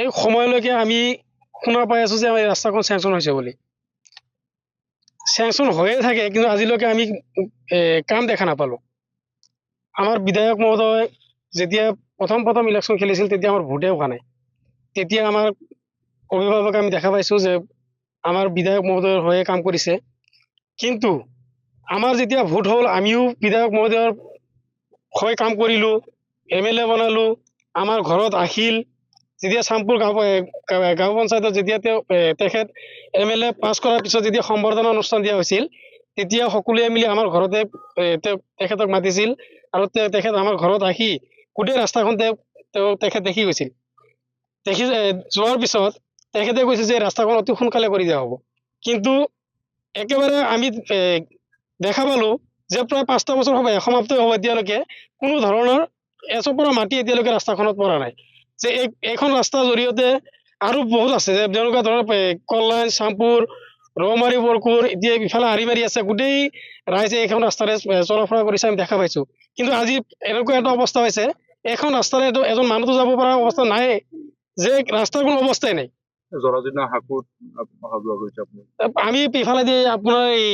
এই সময়লৈকে আমি শুনা পাই আছো যে এই ৰাস্তাখন চেংচন হৈছে বুলি। চেংচন হৈয়ে থাকে, কিন্তু আজিলৈকে আমি কাম দেখা নাপালো। আমাৰ বিধায়ক মহোদয় যেতিয়া প্ৰথম ইলেকশ্যন খেলিছিল তেতিয়া আমাৰ ভোটে হোৱা নাই। তেতিয়া আমাৰ অভিভাৱক আমি দেখা পাইছো যে আমাৰ বিধায়ক মহোদয়ৰ হৈয়ে কাম কৰিছে। কিন্তু আমাৰ যেতিয়া ভোট হ'ল আমিও বিধায়ক মহোদয়ৰ হৈ কাম কৰিলো, MLA বনালো, আমাৰ ঘৰত আহিল। যেতিয়া চামপুৰ গাঁও পঞ্চায়তত যেতিয়া তেখেত MLA পাছ কৰাৰ পিছত যেতিয়া সম্বৰ্ধনা অনুষ্ঠান দিয়া হৈছিল, তেতিয়া সকলোৱে মিলি আমাৰ ঘৰতে তেখেতক মাতিছিল আৰু তেখেত আমাৰ ঘৰত আহি গোটেই ৰাস্তাখন তেখেত দেখি গৈছিল। দেখি যোৱাৰ পিছত তেখেতে কৈছে যে ৰাস্তাখন অতি সোনকালে কৰি দিয়া হ'ব। কিন্তু একেবাৰে আমি দেখা পালো যে প্ৰায় 5টা বছৰ সমাপ্ত হ'ব, এতিয়ালৈকে কোনো ধৰণৰ এচপৰা মাটি এতিয়ালৈকে ৰাস্তাখনত পৰা নাই। যে এইখন ৰাস্তাৰ জৰিয়তে আৰু বহুত আছে, যেনেকুৱা ধৰক কল্যাণ, চামপুৰ, ৰৌমাৰী, বৰকুৰ, এতিয়া ইফালে আৰিমাৰী আছে। গোটেই ৰাইজে এইখন ৰাস্তাৰে চলাফৰা কৰিছে, আমি দেখা পাইছো। কিন্তু আজি এনেকুৱা এটা অৱস্থা হৈছে, এখন ৰাস্তাৰে এজন মানুহতো যাব পৰা অৱস্থা নাই, যে ৰাস্তাৰ কোনো অৱস্থাই নাই। আমি ইফালেদি আপোনাৰ এই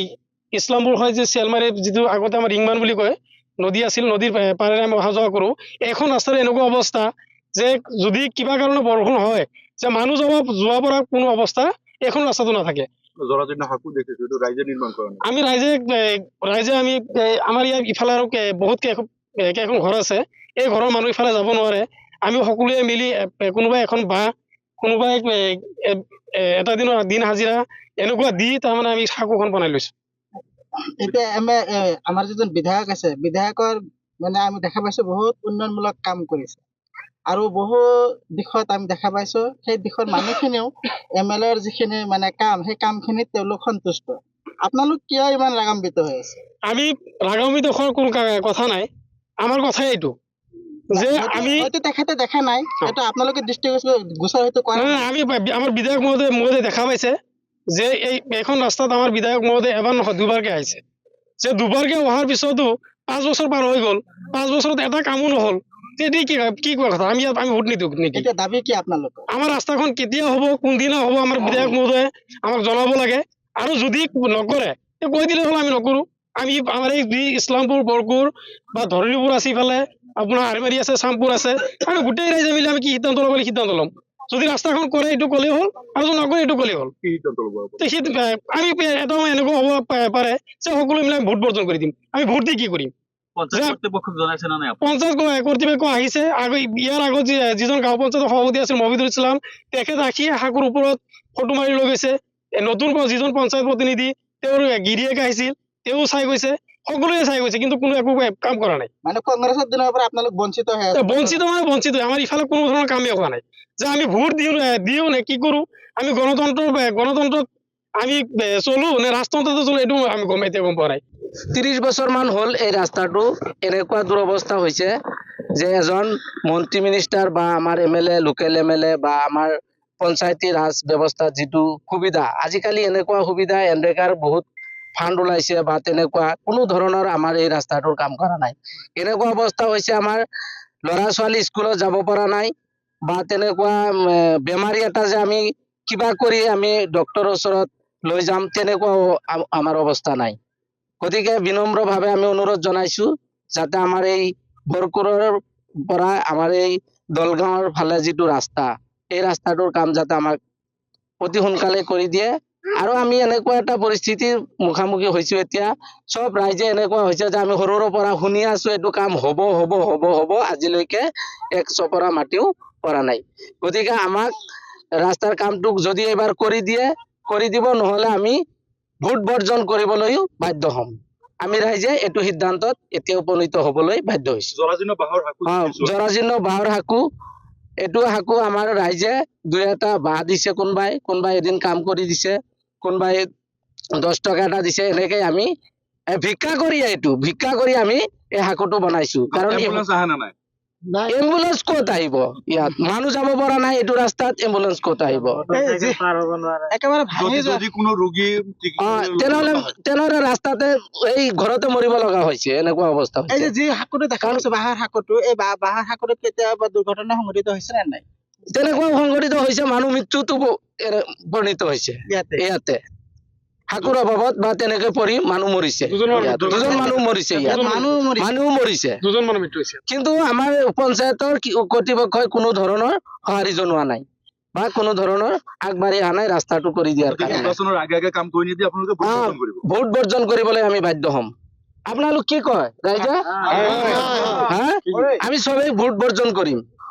ইছলামপুৰ হয় যে চেলমাৰী, যিটো আগতে আমাৰ ৰিংমান বুলি কয়, নদী আছিল, নদীৰ পাৰেৰে আমি অহা যোৱা কৰো। এইখন ৰাস্তাৰ এনেকুৱা অৱস্থা যে যদি কিবা কাৰণে বৰষুণ হয়, যে মানুহ যোৱা পৰা কোনো অৱস্থা এখন ৰাস্তাটো নাথাকে। আমি ৰাইজে আমি আমাৰ ইয়াৰ ইফালে আৰু বহুত কেইখন ঘৰ আছে, এই ঘৰৰ মানুহ ইফালে যাব নোৱাৰে। আমি সকলোৱে মিলি কোনোবাই এখন বাঁহ, কোনোবাই এটা দিন হাজিৰা এনেকুৱা দি তাৰমানে আমি সাঁকোখন বনাই লৈছো। এতিয়া আমাৰ যিজন বিধায়ক আছে, বিধায়কৰ মানে আমি দেখা পাইছো বহুত উন্নয়নমূলক কাম কৰিছে আৰু বহু দিশত আমি দেখা পাইছো সেই দিশৰ মানুহখিনিও MLAৰ যিখিনি মানে কাম, সেই কামখিনিত তেওঁলোক সন্তুষ্ট। আপোনালোক কিয় ইমান ৰাগান্বিত হৈ আছে? আমি ৰাগান্বিত হোৱাৰ কোনো কথা নাই, আমাৰ কথাই এইটো যে আমি হয়তো তেখেতে দেখা নাই, এটা আপোনালোকে দৃষ্টিগোচৰ হয়তো কৰা নাই। আমি আমাৰ বিধায়ক মহোদয় দেখা পাইছে যে এইখন ৰাস্তাত আমাৰ বিধায়ক মহোদয় এবাৰ নহয় দুবাৰকে আহিছে। যে দুবাৰকে অহাৰ পিছতো 5 বছৰ পাৰ হৈ গ'ল, 5 বছৰত এটা কামো নহ'ল। কি কোৱা কথা? আমি ভোট নিদিওঁ নেকি? এতিয়া দাবী কি আপোনালোকৰ? আমাৰ ৰাস্তাখন কেতিয়া হ'ব, কোনদিনা হ'ব, আমাৰ বিধায়ক মহোদয়ে আমাক জনাব লাগে। আৰু যদি নকৰে কৈ দিলে হ'ল, আমি নকৰো। আমি আমাৰ এই যি ইছলামপুৰ, বৰকুৰ বা ধৰণীপুৰ আছে, ইফালে আপোনাৰ আৰিমাৰী আছে, চামপুৰ আছে, আমি গোটেই ৰাইজে মিলি আমি কি সিদ্ধান্ত ল'ব লাগে সিদ্ধান্ত ল'ম। যদি ৰাস্তাখন কৰে এইটো ক'লেই হ'ল, আৰু যদি নকৰে এইটো ক'লেই হ'ল। আমি এটা এনেকুৱা হ'ব পাৰে যে সকলোৱে মিলি ভোট বৰ্জন কৰি দিম। আমি ভোট দি কি কৰিম? পঞ্চায়ত কৰ্তৃপক্ষ আহিছে। ইয়াৰ আগত যিজন গাঁও পঞ্চায়তৰ সভাপতি আছিল মহিদুল ইছলাম, তেখেত আহি সাঁকোৰ ওপৰত ফটো মাৰি লৈ গৈছে। নতুন যিজন পঞ্চায়ত প্ৰতিনিধি তেওঁৰ গিৰিয়েক আহিছিল, তেওঁ চাই গৈছে, সকলোৱে চাই গৈছে, কিন্তু কোনো একো কাম কৰা নাই। মানে কংগ্ৰেছৰ দিনৰ পৰা আপোনালোক বঞ্চিত হৈ আছে? বঞ্চিত। আমাৰ ইফালে কোনো ধৰণৰ কামেই হোৱা নাই। যে আমি ভোট দিও নে কি কৰো? আমি গণতন্ত্ৰত আমি চলো নে ৰাজতন্ত্ৰতে চলো, এইটো আমি এতিয়া গম পোৱা নাই। 30 বছৰ মান হ'ল এই ৰাস্তাটো এনেকুৱা দুৰৱস্থা হৈছে যে এজন মন্ত্ৰী মিনিষ্টাৰ বা আমাৰ MLA, লোকেল MLA বা আমাৰ পঞ্চায়তী ৰাজ ব্যৱস্থাত যিটো সুবিধা, আজিকালি এনেকুৱা সুবিধা এনৰেগাৰ বহুত ফাণ্ড ওলাইছে বা তেনেকুৱা কোনো ধৰণৰ আমাৰ এই ৰাস্তাটোৰ কাম কৰা নাই। এনেকুৱা অৱস্থা হৈছে আমাৰ ল'ৰা ছোৱালী স্কুলত যাব পৰা নাই, বা তেনেকুৱা বেমাৰী এটা যে আমি কিবা কৰি আমি ডক্তৰৰ ওচৰত লৈ যাম, তেনেকুৱাও আমাৰ অৱস্থা নাই। গতিকে বিনম্ৰভাৱে আমি অনুৰোধ জনাইছো যাতে আমাৰ এই বৰকুৰৰ পৰা আমাৰ এই দলগাঁৱৰ ফালে যিটো ৰাস্তা, এই ৰাস্তাটোৰ কাম যাতে আমাক অতি সোনকালে কৰি দিয়ে। আৰু আমি এনেকুৱা এটা পৰিস্থিতিৰ মুখামুখি হৈছো, এতিয়া চব ৰাইজে এনেকুৱা হৈছে যে আমি সৰুৰ পৰা শুনি আছো এইটো কাম হ'ব, আজিলৈকে 1 চপৰা মাটিও পৰা নাই। গতিকে আমাক ৰাস্তাৰ কামটোক যদি এবাৰ কৰি দিব, নহলে আমি ভোট বৰ্জন কৰিবলৈও বাধ্য হ'ম। আমি ৰাইজে এইটো সিদ্ধান্তত এতিয়া উপনীত হ'বলৈ বাধ্য হৈছো। জৰাজীৰ্ণ বাঁহৰ সাঁকো, এইটো সাঁকো আমাৰ ৰাইজে 2-এটা বাঁহ দিছে, কোনোবাই এদিন কাম কৰি দিছে, কোনোবাই 10 টকা এটা দিছে। এনেকে আমি ভিক্ষা কৰি আমি এই সাঁকোটো বনাইছো। কাৰণ এম্বুলেন্স ক'ত আহিব? ইয়াত মানুহ যাব পৰা নাই, এইটো ৰাস্তাত এম্বুলেন্স ক'ত আহিব? তেনেহলে ৰাস্তাতে এই ঘৰতে মৰিব লগা হৈছে, এনেকুৱা অৱস্থা হৈছে। এই যে সাঁকোটো দেখা গৈছে, বাঁহৰ সাঁকোটো, এই বাঁহৰ সাঁকোটো কেতিয়াবা দুৰ্ঘটনা সংঘটিত হৈছে নে নাই? তেনেকুৱা সংঘটিত হৈছে, মানুহ মৃত্যুতো পৰিণত হৈছে ইয়াতে ইয়াতে শাকুৰ অভাৱত বা তেনেকে পৰি মানুহ মৰিছে। ইয়াত দুজন মানুহ মৰিছে, ইয়াত মানুহ মৰিছে। মানুহ মৰিছে। দুজন মানুহ মৃত্যু হৈছে। কিন্তু আমাৰ পঞ্চায়তৰ কৰ্তৃপক্ষই কোনো ধৰণৰ সঁহাৰি জনোৱা নাই বা কোনো ধৰণৰ আগবাঢ়ি অহা নাই ৰাস্তাটো কৰি দিয়াৰ কাৰণে। নিৰ্বাচনৰ আগে আগে কাম কৰি নিদি আপোনালোকে ভোট বৰ্জন কৰিব। ভোট বৰ্জন কৰিবলৈ আমি বাধ্য হ'ম। আপোনালোক কি কয় ৰাইজে? হা? আমি সবেই ভোট বৰ্জন কৰিম।